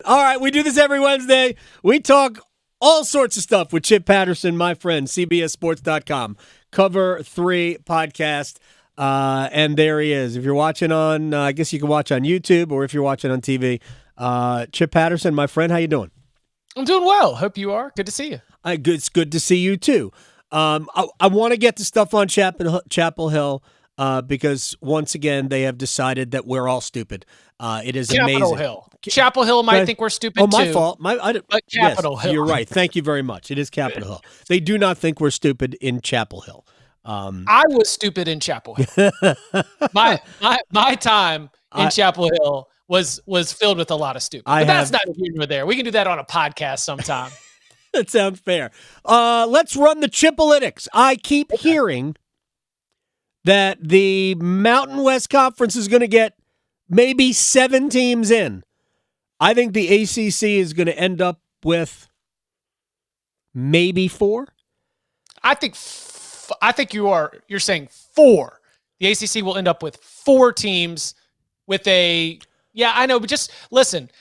All right, we do this every Wednesday. We talk all sorts of stuff with Chip Patterson, my friend, CBSSports.com. Cover 3 podcast. And there he is. If you're watching on, I guess you can watch on YouTube, or if you're watching on TV, Chip Patterson, my friend, how you doing? I'm doing well. Hope you are. Good to see you. It's good to see you too. I want to get to stuff on Chapel Hill because once again they have decided that we're all stupid. It is amazing. Chapel Hill might think we're stupid too. Oh, my fault. But Capitol Hill. You're right. Thank you very much. It is Capitol Hill. They do not think we're stupid in Chapel Hill. I was stupid in Chapel Hill. my time in Chapel Hill was filled with a lot of stupid. But that's not here nor there. We can do that on a podcast sometime. That sounds fair. Let's run the Chipolytics. I keep hearing that the Mountain West Conference is going to get maybe 7 teams in. I think the ACC is going to end up with maybe 4. I think you're saying 4. The ACC will end up with 4 teams with a I know, but just listen.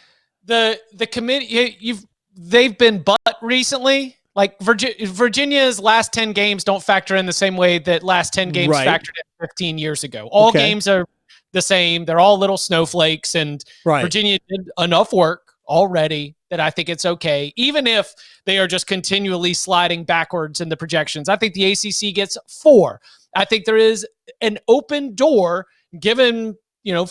The committee they've been butt recently. Like Virginia's last 10 games don't factor in the same way that last 10 games factored in 15 years ago. All games are the same. They're all little snowflakes, and Virginia did enough work already that I think it's okay, even if they are just continually sliding backwards in the projections. I think the ACC gets 4. I think there is an open door given,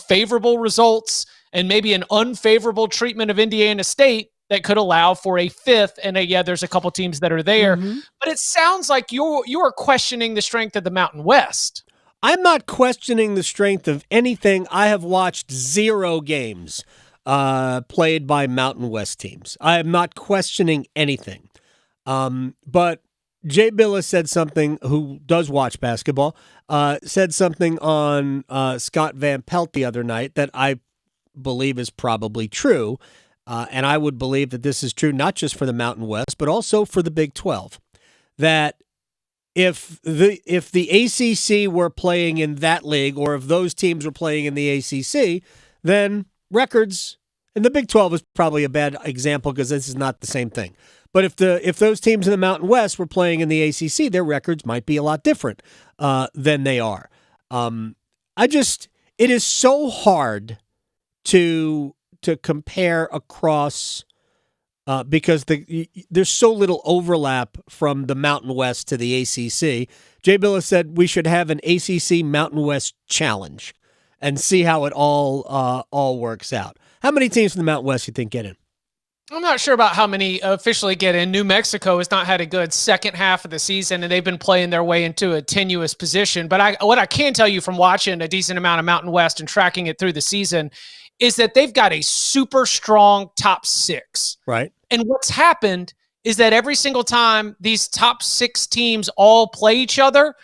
favorable results and maybe an unfavorable treatment of Indiana State that could allow for a 5th. And there's a couple teams that are there, but it sounds like you are questioning the strength of the Mountain West. I'm not questioning the strength of anything. I have watched 0 games played by Mountain West teams. I am not questioning anything. But Jay Billis said something, who does watch basketball, said something on Scott Van Pelt the other night that I believe is probably true. And I would believe that this is true not just for the Mountain West, but also for the Big 12. That if the ACC were playing in that league, or if those teams were playing in the ACC, then records, and the Big 12 is probably a bad example because this is not the same thing. But if those teams in the Mountain West were playing in the ACC, their records might be a lot different than they are. It is so hard to compare across because there's so little overlap from the Mountain West to the ACC. Jay Billis said we should have an ACC Mountain West challenge and see how it all works out. How many teams from the Mountain West you think get in? I'm not sure about how many officially get in. New Mexico has not had a good second half of the season, and they've been playing their way into a tenuous position. But what I can tell you from watching a decent amount of Mountain West and tracking it through the season is that they've got a super strong top 6. Right. And what's happened is that every single time these top 6 teams all play each other,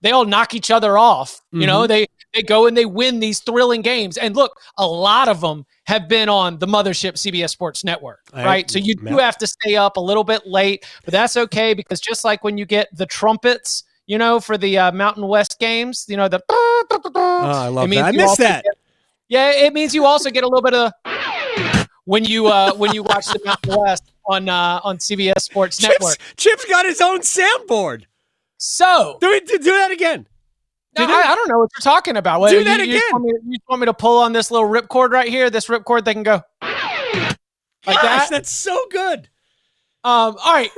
they all knock each other off. Mm-hmm. They go and they win these thrilling games. And look, a lot of them have been on the mothership CBS Sports Network, right? So you do have to stay up a little bit late, but that's okay, because just like when you get the trumpets, for the Mountain West games, the I love that. I missed that. It means you also get a little bit of when you watch the Mountain West on CBS Sports Network. Chip's got his own soundboard. So do that again. No, I don't know what you're talking about. Do that again. You want me to pull on this little ripcord right here? This ripcord, they can go like that. That's so good. All right.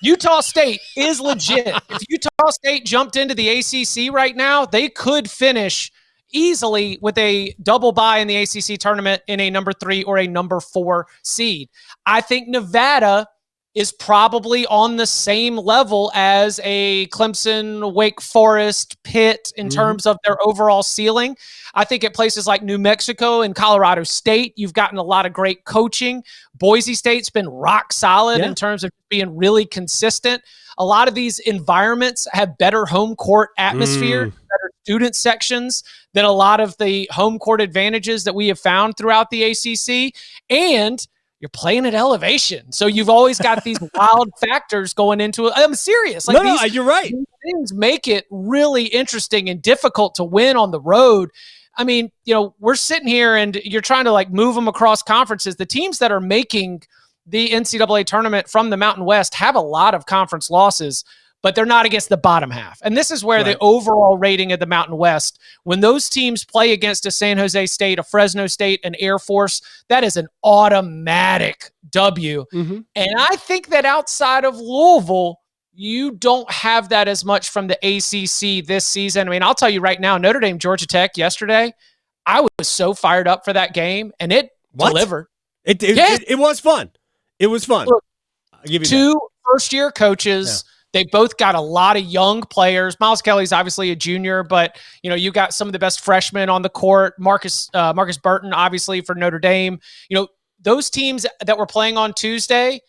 Utah State is legit. If Utah State jumped into the ACC right now, they could finish easily with a double bye in the ACC tournament in a number 3 or a number 4 seed. I think Nevada is probably on the same level as a Clemson, Wake Forest, Pitt in terms of their overall ceiling. I think at places like New Mexico and Colorado State, you've gotten a lot of great coaching. Boise State's been rock solid in terms of being really consistent. A lot of these environments have better home court atmosphere, better student sections than a lot of the home court advantages that we have found throughout the ACC. And you're playing at elevation. So you've always got these wild factors going into it. I'm serious. You're right. These things make it really interesting and difficult to win on the road. I mean, we're sitting here and you're trying to like move them across conferences. The teams that are making the NCAA tournament from the Mountain West have a lot of conference losses, but they're not against the bottom half. And this is where the overall rating of the Mountain West, when those teams play against a San Jose State, a Fresno State, an Air Force, that is an automatic W. Mm-hmm. And I think that outside of Louisville, you don't have that as much from the ACC this season. I mean, I'll tell you right now, Notre Dame, Georgia Tech yesterday, I was so fired up for that game, and it delivered. It was fun. It was fun. Look, I'll give you two first-year coaches. Yeah. They both got a lot of young players. Miles Kelly's obviously a junior, but you got some of the best freshmen on the court. Marcus Burton, obviously for Notre Dame. Those teams that were playing on Tuesday.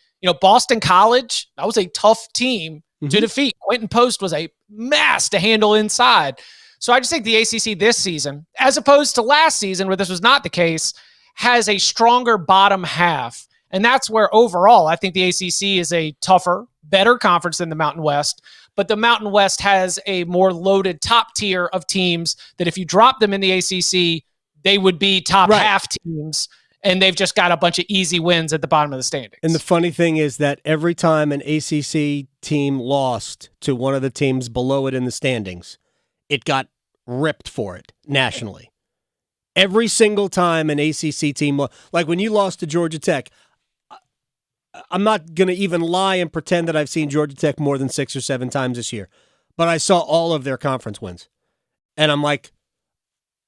Boston College, that was a tough team to defeat. Quentin Post was a mess to handle inside. So I just think the ACC this season, as opposed to last season where this was not the case, has a stronger bottom half. And that's where overall I think the ACC is a tougher, better conference than the Mountain West. But the Mountain West has a more loaded top tier of teams that if you drop them in the ACC, they would be top half teams. And they've just got a bunch of easy wins at the bottom of the standings. And the funny thing is that every time an ACC team lost to one of the teams below it in the standings, it got ripped for it nationally. Every single time an ACC team, like when you lost to Georgia Tech, I'm not going to even lie and pretend that I've seen Georgia Tech more than 6 or 7 times this year, but I saw all of their conference wins. And I'm like,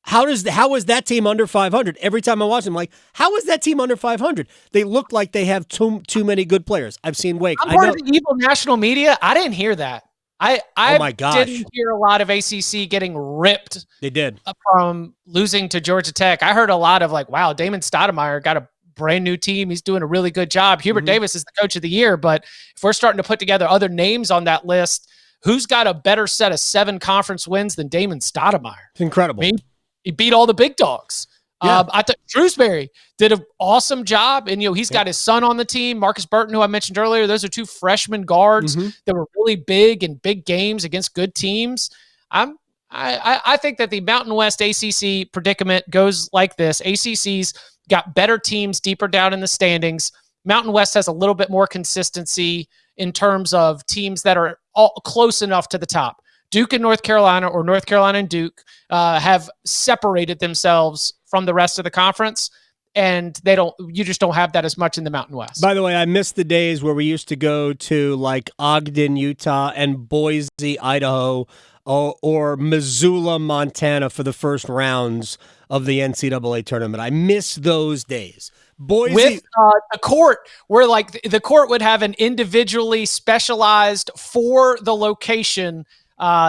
how is that team under 500? Every time I watch them, I'm like, how is that team under 500? They look like they have too many good players. I've seen Wake. I'm part of the evil national media. I didn't hear that. I oh my gosh. didn't hear a lot of ACC getting ripped. They did. From losing to Georgia Tech. I heard a lot of like, wow, Damon Stoudemire got a brand new team. He's doing a really good job. Hubert Davis is the coach of the year. But if we're starting to put together other names on that list, who's got a better set of 7 conference wins than Damon Stoudemire? It's incredible. I mean, he beat all the big dogs. Yeah. I thought Shrewsbury did an awesome job. And, he's got his son on the team, Marcus Burton, who I mentioned earlier. Those are 2 freshman guards that were really big in big games against good teams. I think that the Mountain West ACC predicament goes like this. ACC's got better teams deeper down in the standings. Mountain West has a little bit more consistency in terms of teams that are all close enough to the top. Duke and North Carolina, or North Carolina and Duke, have separated themselves from the rest of the conference, and you just don't have that as much in the Mountain West. By the way, I miss the days where we used to go to like Ogden, Utah, and Boise, Idaho, or Missoula, Montana for the first rounds of the NCAA tournament. I miss those days. Boise with the court, where like the court would have an individually specialized for the location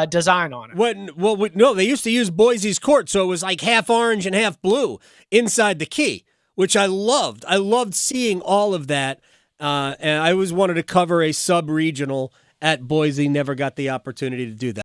design on it. No, they used to use Boise's court, so it was like half orange and half blue inside the key, which I loved. I loved seeing all of that, and I always wanted to cover a sub-regional at Boise. Never got the opportunity to do that.